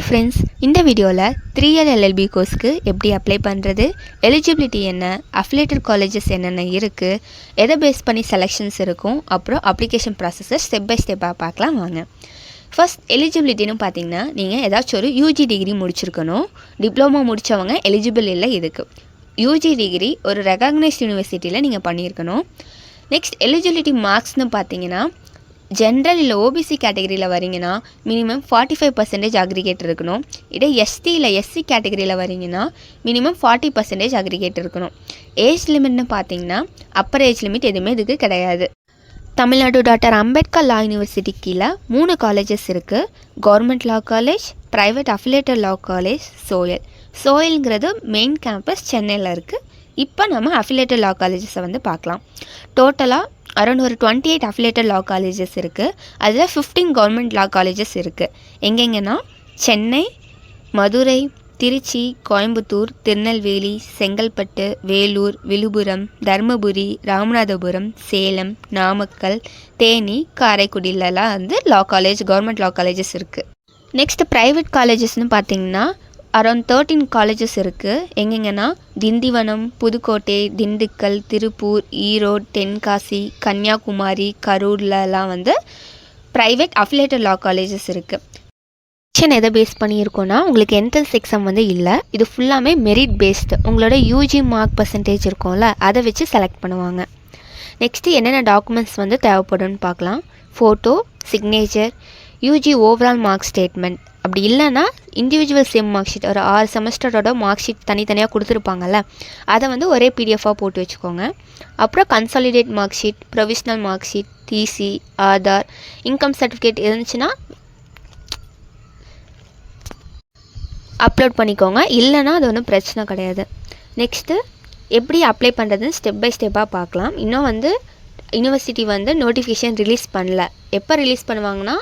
Friends, இந்த வீடியோவில் 3L LLB கோர்ஸ்க்கு எப்படி அப்ளை பண்ணுறது, எலிஜிபிலிட்டி என்ன, அஃபிலியேட்டட் காலேஜஸ் என்னென்ன இருக்குது, எதை பேஸ் பண்ணி செலெக்ஷன்ஸ் இருக்கும், அப்புறம் அப்ளிகேஷன் ப்ராசஸை ஸ்டெப் பை ஸ்டெப்பாக பார்க்கலாம் வாங்க. ஃபர்ஸ்ட் எலிஜிபிலிட்டின்னு பார்த்தீங்கன்னா, நீங்கள் ஏதாச்சும் ஒரு யூஜி டிகிரி முடிச்சிருக்கணும். டிப்ளமோ முடித்தவங்க எலிஜிபிள் இல்லை இதுக்கு. யூஜி டிகிரி ஒரு ரெகக்னைஸ்ட் யூனிவர்சிட்டியில் நீங்கள் பண்ணியிருக்கணும். நெக்ஸ்ட் எலிஜிபிலிட்டி மார்க்ஸ்னு பார்த்தீங்கன்னா, ஜென்ரல் இல்லை ஓபிசி கேட்டகரியில் வரீங்கன்னா மினிமம் 45% அக்ரிகேட் இருக்கணும். இதே எஸ்டி இல்லை எஸ்சி கேட்டகரியில் வரீங்கன்னா மினிமம் 40% அக்ரிகேட் இருக்கணும். ஏஜ் லிமிட்னு பார்த்தீங்கன்னா அப்பர் ஏஜ் லிமிட் எதுவுமே இதுக்கு கிடையாது. Tamil Nadu doctor Ambedkar law university கீழே 3 காலேஜஸ் இருக்குது. Government law college, private affiliated law college, சோயல்ங்கிறது மெயின் கேம்பஸ் சென்னையில் இருக்குது. இப்போ நம்ம அஃபிலியேட்டட் லா காலேஜஸை வந்து பார்க்கலாம். டோட்டலாக அரௌண்ட் ஒரு 28 அஃபிலியேட்டட் லா காலேஜஸ் இருக்குது. அதில் 15 கவர்மெண்ட் லா காலேஜஸ் இருக்குது. எங்கெங்கன்னா சென்னை, மதுரை, திருச்சி, கோயம்புத்தூர், திருநெல்வேலி, செங்கல்பட்டு, வேலூர், விழுப்புரம், தருமபுரி, ராமநாதபுரம், சேலம், நாமக்கல், தேனி, காரைக்குடியிலலாம் வந்து லா காலேஜ், கவர்மெண்ட் லா காலேஜஸ் இருக்குது. நெக்ஸ்ட் ப்ரைவேட் காலேஜஸ்னு பார்த்தீங்கன்னா அரௌண்ட் 13 காலேஜஸ் இருக்குது. எங்கெங்கன்னா திண்டிவனம், புதுக்கோட்டை, திண்டுக்கல், திருப்பூர், ஈரோடு, தென்காசி, கன்னியாகுமரி, கரூர்லலாம் வந்து ப்ரைவேட் அஃபிலியேட்டட் லா காலேஜஸ் இருக்குது. செக்ஷன் எதை பேஸ் பண்ணியிருக்கோன்னா, உங்களுக்கு என்ட்ரன்ஸ் எக்ஸாம் வந்து இல்லை. இது ஃபுல்லாமே மெரிட் பேஸ்டு. உங்களோட யூஜி மார்க் பர்சன்டேஜ் இருக்கும்ல, அதை வச்சு செலக்ட் பண்ணுவாங்க. நெக்ஸ்ட்டு என்னென்ன டாக்குமெண்ட்ஸ் வந்து தேவைப்படும்னு பார்க்கலாம். Photo, signature, UG overall mark statement. அப்படி இல்லைன்னா இண்டிவிஜுவல் சேம் மார்க் ஷீட், ஒரு 6 செமஸ்டரோட மார்க் ஷீட் தனித்தனியாக கொடுத்துருப்பாங்கல்ல, அதை வந்து ஒரே பிடிஎஃபாக போட்டு வச்சுக்கோங்க. அப்புறம் consolidated mark sheet, provisional mark sheet, TC, Aadhaar, income certificate இருந்துச்சுன்னா அப்லோட் பண்ணிக்கோங்க. இல்லைன்னா அது ஒன்றும் பிரச்சனை கிடையாது. நெக்ஸ்ட்டு எப்படி அப்ளை பண்ணுறதுன்னு ஸ்டெப் பை ஸ்டெப்பாக பார்க்கலாம். இன்னும் வந்து யூனிவர்சிட்டி வந்து நோட்டிஃபிகேஷன் ரிலீஸ் பண்ணல. எப்போ ரிலீஸ் பண்ணுவாங்கன்னா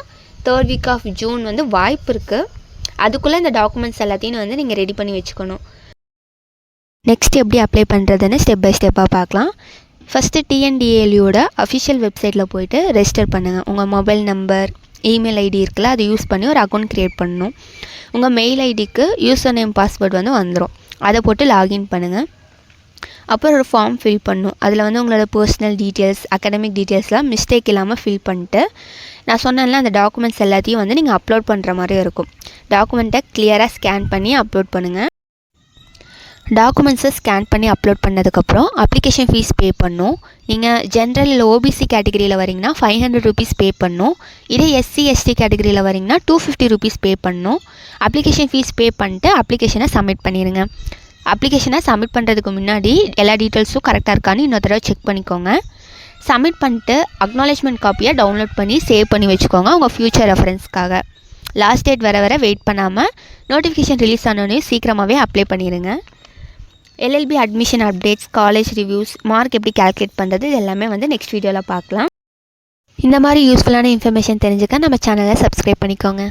3rd வீக் ஆஃப் ஜூன் வந்து வாய்ப்பு இருக்குது. அதுக்குள்ளே இந்த டாக்குமெண்ட்ஸ் எல்லாத்தையும் வந்து நீங்கள் ரெடி பண்ணி வச்சுக்கணும். நெக்ஸ்ட் எப்படி அப்ளை பண்ணுறதுன்னு ஸ்டெப் பை ஸ்டெப்பாக பார்க்கலாம். ஃபஸ்ட்டு டிஎன்டிஏலியோட அஃபிஷியல் வெப்சைட்டில் போய்ட்டு ரெஜிஸ்டர் பண்ணுங்கள். உங்கள் மொபைல் நம்பர், இமெயில் ஐடி இருக்குல்ல, அதை யூஸ் பண்ணி ஒரு அக்கௌண்ட் க்ரியேட் பண்ணணும். உங்கள் மெயில் ஐடிக்கு யூசர் நேம் பாஸ்வேர்டு வந்து வந்துடும். அதை போட்டு லாகின் பண்ணுங்கள். அப்புறம் ஒரு ஃபார்ம் ஃபில் பண்ணணும். அதில் வந்து உங்களோட பர்சனல் டீட்டெயில்ஸ், அகடமிக் டீட்டெயில்ஸ்லாம் மிஸ்டேக் இல்லாமல் ஃபில் பண்ணிட்டு, நான் சொன்னேன்ல அந்த டாக்குமெண்ட்ஸ் எல்லாத்தையும் வந்து நீங்கள் அப்லோட் பண்ணுற மாதிரி இருக்கும். டாக்குமெண்ட்டை கிளியராக ஸ்கேன் பண்ணி அப்லோட் பண்ணுங்கள். டாக்குமெண்ட்ஸை ஸ்கேன் பண்ணி அப்லோட் பண்ணதுக்கப்புறம் அப்ளிகேஷன் ஃபீஸ் பே பண்ணணும். நீங்கள் ஜென்ரல் இல்லை ஓபிசி கேட்டகரியில் வரீங்கன்னா 500 rupees பே பண்ணணும். இதே எஸ்சி எஸ்டி கேட்டகரியில் வரீங்கன்னா 250 rupees பே பண்ணணும். அப்ளிகேஷன் ஃபீஸ் பே பண்ணிட்டு அப்ளிகேஷனை சப்மிட் பண்ணிடுங்க. அப்ளிகேஷனை சப்மிட் பண்ணுறதுக்கு முன்னாடி எல்லா டீட்டெயில்ஸும் கரெக்டாக இருக்கான்னு இன்னொரு தடவை செக் பண்ணிக்கோங்க. சப்மிட் பண்ணிட்டு அக்னாலேஜ்மெண்ட் காப்பியை டவுன்லோட் பண்ணி சேவ் பண்ணி வச்சுக்கோங்க உங்கள் ஃப்யூச்சர் ரெஃபரன்ஸ்க்காக. லாஸ்ட் டேட் வர வெயிட் பண்ணாமல் நோட்டிஃபிகேஷன் ரிலீஸ் ஆனோடனே சீக்கிரமாகவே அப்ளை பண்ணிடுங்க. LLB admission updates, college reviews, mark எப்படி கால்குலேட் பண்ணுறது, இது எல்லாமே வந்து நெக்ஸ்ட் வீடியோவில் பார்க்கலாம். இந்த மாதிரி யூஸ்ஃபுல்லான இன்ஃபர்மேஷன் தெரிஞ்சுக்க நம்ம சேனலை சப்ஸ்கிரைப் பண்ணிக்கோங்க.